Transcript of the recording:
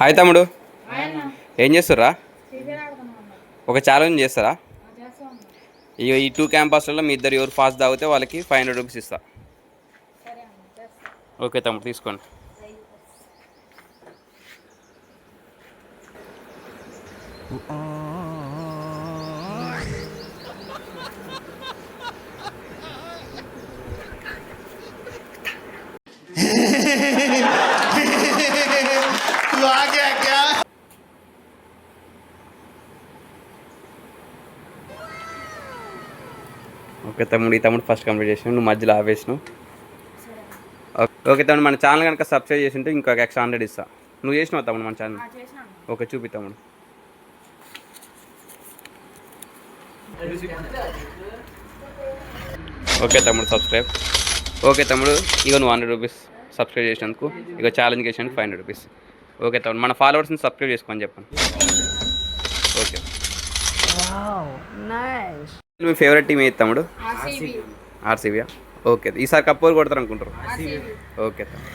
Hi తమ్ముడు, ఏం చేస్తుర్రా? ఒక ఛాలెంజ్ చేస్తారా? ఈ 2 క్యాంపస్లలో మీ ఇద్దరు ఎవరు ఫాస్ట్ తాగితే వాళ్ళకి 500 రూపీస్ ఇస్తా. ఓకే తమ్ముడు, తీసుకోండి. ఓకే తమ్ముడు, ఈ తమ్ముడు ఫస్ట్ కంప్లీట్ చేసినావు, నువ్వు మధ్యలో ఆపేసినావు. ఓకే తమ్ముడు, మన ఛానల్ కనుక సబ్స్క్రైబ్ చేసి ఉంటే ఇంకొక ఎక్స్ట్రా 100 ఇస్తా. నువ్వు చేసినావు తమ్ముడు మన ఛానల్? ఓకే, చూపి తమ్ముడు. ఓకే తమ్ముడు, సబ్స్క్రైబ్. ఓకే తమ్ముడు, ఇక నువ్వు 100 రూపీస్ సబ్స్క్రైబ్ చేసినందుకు, ఇక ఛాలెంజ్ చేసినందుకు 500 రూపీస్. ఓకే తమ్ముడు, మన ఫాలోవర్స్ని సబ్స్క్రైబ్ చేసుకోమని చెప్పండి. ఓకే. మీ ఫేవరెట్ టీమ్ ఏది తమ్ముడు? ఆర్సీబీ. ఓకే, ఈసారి కప్పు కొడతారు అనుకుంటారు? ఓకే తమ్ముడు.